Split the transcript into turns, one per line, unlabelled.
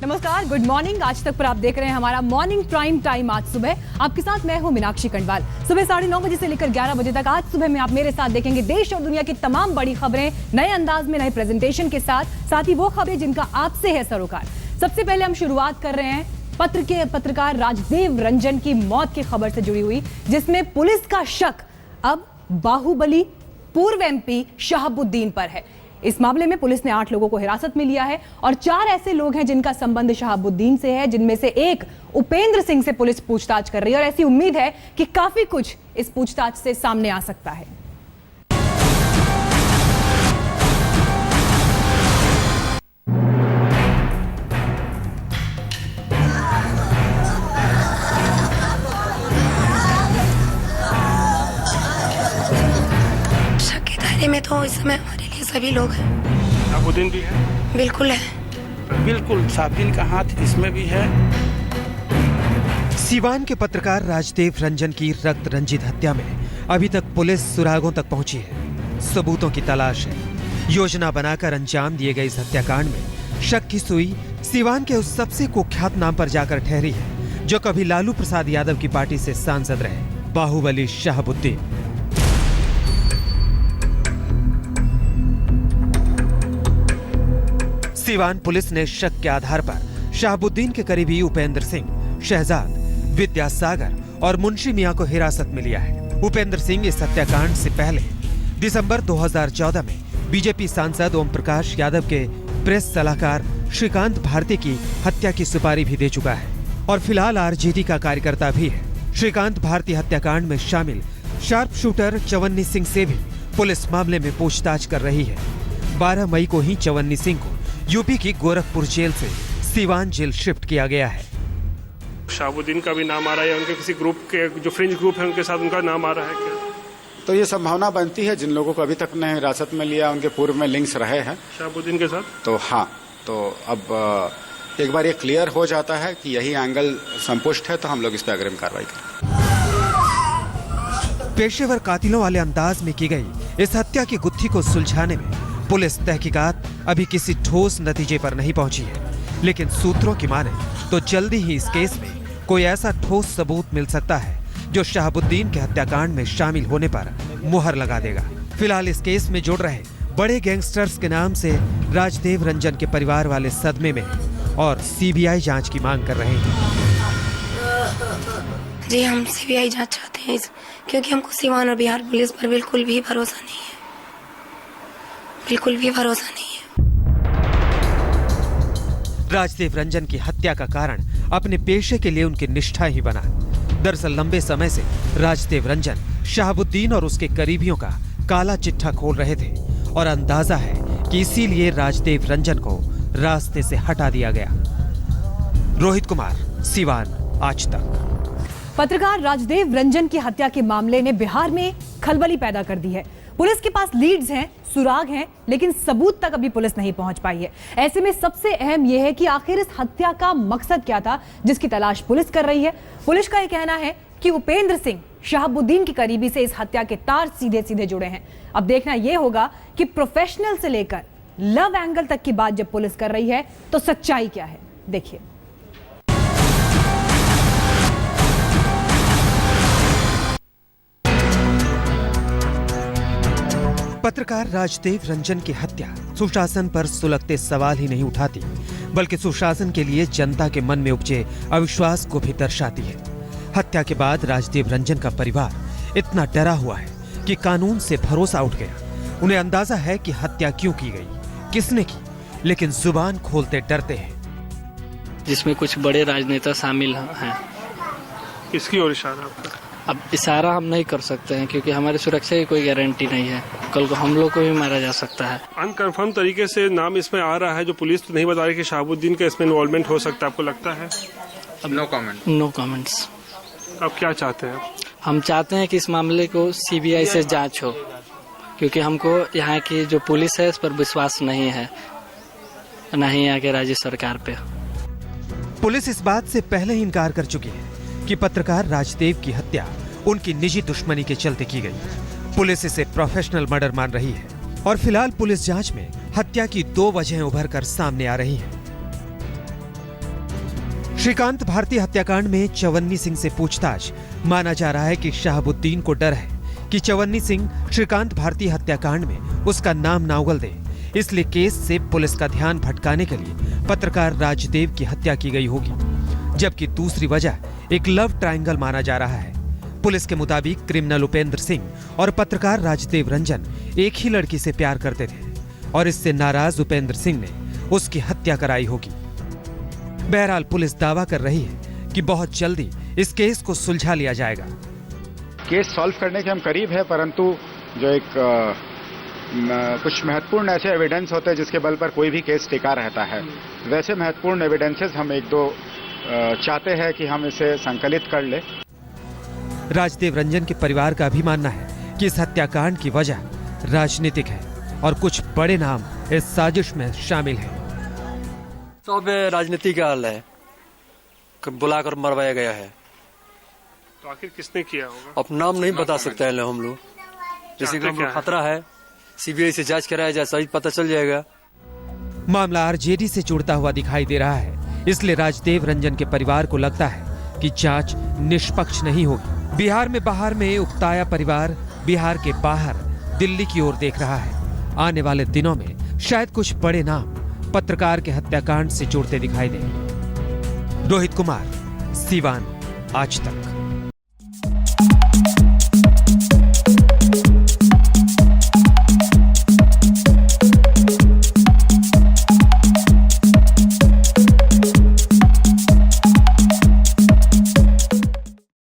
नमस्कार, good morning. आज तक पर आप देख रहे हैं हमारा मॉर्निंग प्राइम टाइम। आज सुबह आपके साथ मैं हूं मीनाक्षी कंडवाल। सुबह 9:30 बजे से लेकर 11 बजे तक आज सुबह में आप मेरे साथ देखेंगे देश और दुनिया की तमाम बड़ी खबरें नए अंदाज में, नए प्रेजेंटेशन के साथ ही वो खबरें जिनका आपसे है सरोकार। सबसे पहले हम शुरुआत कर रहे हैं पत्रकार राजदेव रंजन की मौत की खबर से जुड़ी हुई, जिसमें पुलिस का शक अब बाहुबली पूर्व एमपी शहाबुद्दीन पर है। इस मामले में पुलिस ने 8 लोगों को हिरासत में लिया है और 4 ऐसे लोग हैं जिनका संबंध शहाबुद्दीन से है, जिनमें से एक उपेंद्र सिंह से पुलिस पूछताछ कर रही है और ऐसी उम्मीद है कि काफी कुछ इस पूछताछ से सामने आ सकता है।
शक के दायरे में तो इस समय हमारे लिए सभी लोग हैं।
शहाबुद्दीन भी है?
बिल्कुल है।
बिल्कुल, शहाबुद्दीन का हाथ इसमें भी है।
सीवान के पत्रकार राजदेव रंजन की रक्त रंजित हत्या में अभी तक पुलिस सुरागों तक पहुंची है। सबूतों की तलाश है। योजना बनाकर अंजाम दिए गए इस हत्याकांड में शक की सुई सीवान के उस सबसे कुख्यात नाम पर जाकर ठहरी है जो कभी लालू प्रसाद यादव की पार्टी से सांसद रहे, बाहुबली शहाबुद्दीन। सीवान पुलिस ने शक के आधार पर शहाबुद्दीन के करीबी उपेंद्र सिंह, शहजाद, विद्यासागर और मुंशी मियां को हिरासत में लिया है। उपेंद्र सिंह इस हत्याकांड से पहले दिसंबर 2014 में बीजेपी सांसद ओम प्रकाश यादव के प्रेस सलाहकार श्रीकांत भारती की हत्या की सुपारी भी दे चुका है और फिलहाल आरजेडी का कार्यकर्ता भी है। श्रीकांत भारती हत्याकांड में शामिल शार्प शूटर चवन्नी सिंह से भी पुलिस मामले में पूछताछ कर रही है। 12 मई को ही चवन्नी सिंह को यूपी की गोरखपुर जेल से सीवान जेल शिफ्ट किया गया है।
शहाबुद्दीन का भी नाम आ रहा है, उनके किसी ग्रुप के जो फ्रिंज ग्रुप है उनके साथ उनका नाम आ रहा है क्या?
तो ये संभावना बनती है, जिन लोगों को अभी तक ने हिरासत में लिया उनके पूर्व में लिंक्स रहे हैं
शहाबुद्दीन के साथ।
तो हाँ, तो अब एक बार ये क्लियर हो जाता है कि यही एंगल संपुष्ट है तो हम लोग इस पर अग्रिम कार्रवाई करें।
पेशेवर कातिलों वाले अंदाज में की गई इस हत्या की गुत्थी को सुलझाने में पुलिस तहकीकात अभी किसी ठोस नतीजे पर नहीं पहुंची है, लेकिन सूत्रों की माने तो जल्दी ही इस केस में कोई ऐसा ठोस सबूत मिल सकता है जो शहाबुद्दीन के हत्याकांड में शामिल होने पर मुहर लगा देगा। फिलहाल इस केस में जुड़ रहे बड़े गैंगस्टर्स के नाम से राजदेव रंजन के परिवार वाले सदमे में हैं और सीबीआई जांच की मांग कर रहे हैं।
जी, हम सीबीआई जांच चाहते हैं क्योंकि हमको सीवान और बिहार पुलिस पर बिल्कुल भी भरोसा नहीं है, बिल्कुल भी भरोसा नहीं है।
राजदेव रंजन की हत्या का कारण अपने पेशे के लिए उनकी निष्ठा ही बना। दरअसल लंबे समय से राजदेव रंजन शहाबुद्दीन और उसके करीबियों का काला चिट्ठा खोल रहे थे और अंदाजा है कि इसीलिए राजदेव रंजन को रास्ते से हटा दिया गया। रोहित कुमार, सीवान, आज तक।
पत्रकार राजदेव रंजन की हत्या के मामले ने बिहार में खलबली पैदा कर दी है। पुलिस के पास लीड्स हैं, सुराग हैं, लेकिन सबूत तक अभी पुलिस नहीं पहुंच पाई है। ऐसे में सबसे अहम यह है कि आखिर इस हत्या का मकसद क्या था जिसकी तलाश पुलिस कर रही है। पुलिस का यह कहना है कि उपेंद्र सिंह शहाबुद्दीन की करीबी से इस हत्या के तार सीधे सीधे जुड़े हैं। अब देखना यह होगा कि प्रोफेशनल से लेकर लव एंगल तक की बात जब पुलिस कर रही है तो सच्चाई क्या है, देखिए।
पत्रकार राजदेव रंजन की हत्या सुशासन पर सुलगते सवाल ही नहीं उठाती, बल्कि सुशासन के लिए जनता के मन में उपजे अविश्वास को भी दर्शाती है। हत्या के बाद राजदेव रंजन का परिवार इतना डरा हुआ है कि कानून से भरोसा उठ गया। उन्हें अंदाजा है कि हत्या क्यों की गई, किसने की, लेकिन जुबान खोलते डरते हैं।
जिसमें कुछ बड़े राजनेता शामिल हैं।
किसकी ओर इशारा आपका?
अब इशारा हम नहीं कर सकते हैं क्योंकि हमारी सुरक्षा की कोई गारंटी नहीं है। कल को हम लोग को भी मारा जा सकता है।
अनकन्फर्म तरीके से नाम इसमें आ रहा है जो पुलिस तो नहीं बता रही कि शहाबुद्दीन का इसमें इन्वॉल्वमेंट हो सकता है, आपको लगता है?
अब नो कमेंट। No comments.
आप क्या चाहते हैं?
हम चाहते हैं कि इस मामले को सीबीआई से जांच हो, क्योंकि हमको यहाँ की जो पुलिस है इस पर विश्वास नहीं है, न ही यहाँ के राज्य सरकार पे।
पुलिस इस बात से पहले ही इनकार कर चुकी है कि पत्रकार राजदेव की हत्या उनकी निजी दुश्मनी के चलते की गई। पुलिस इसे प्रोफेशनल मर्डर मान रही है और फिलहाल पुलिस जांच में हत्या की 2 वजहें उभर कर सामने आ रही हैं। श्रीकांत भारती हत्याकांड में चवन्नी सिंह से पूछताछ। माना जा रहा है कि शहाबुद्दीन को डर है कि चवन्नी सिंह श्रीकांत भारती हत्याकांड में उसका नाम ना उगल दे, इसलिए केस से पुलिस का ध्यान भटकाने के लिए पत्रकार राजदेव की हत्या की गई होगी। जबकि दूसरी वजह एक लव ट्रायंगल माना जा रहा है। पुलिस के मुताबिक क्रिमिनल उपेंद्र सिंह और पत्रकार राजदेव रंजन एक ही लड़की से प्यार करते थे और इससे नाराज उपेंद्र सिंह ने उसकी हत्या कराई होगी। बहरहाल पुलिस दावा कर रही है कि बहुत जल्दी इस केस को सुलझा लिया जाएगा।
केस सॉल्व करने के हम करीब है, परंतु जो एक कुछ महत्वपूर्ण ऐसे एविडेंस होते हैं जिसके बल पर कोई भी केस टिका रहता है, वैसे महत्वपूर्ण एविडेंसेस हम एक दो चाहते हैं कि हम इसे संकलित कर ले।
राजदेव रंजन के परिवार का भी मानना है कि इस हत्याकांड की वजह राजनीतिक है और कुछ बड़े नाम इस साजिश में शामिल हैं।
सब राजनीति का हाल है, बुलाकर मरवाया गया है।
तो आखिर किसने किया होगा?
अब नाम नहीं बता सकते हैं हम लोग, जैसे कि हमको खतरा है, सीबीआई से जांच कराया जाए, सही पता चल जाएगा।
मामला आरजेडी से जुड़ता हुआ दिखाई दे रहा है, इसलिए राजदेव रंजन के परिवार को लगता है कि जांच निष्पक्ष नहीं होगी। बिहार में बाहर में उकताया परिवार बिहार के बाहर दिल्ली की ओर देख रहा है। आने वाले दिनों में शायद कुछ बड़े नाम पत्रकार के हत्याकांड से जुड़ते दिखाई दें। रोहित कुमार, सीवान, आज तक।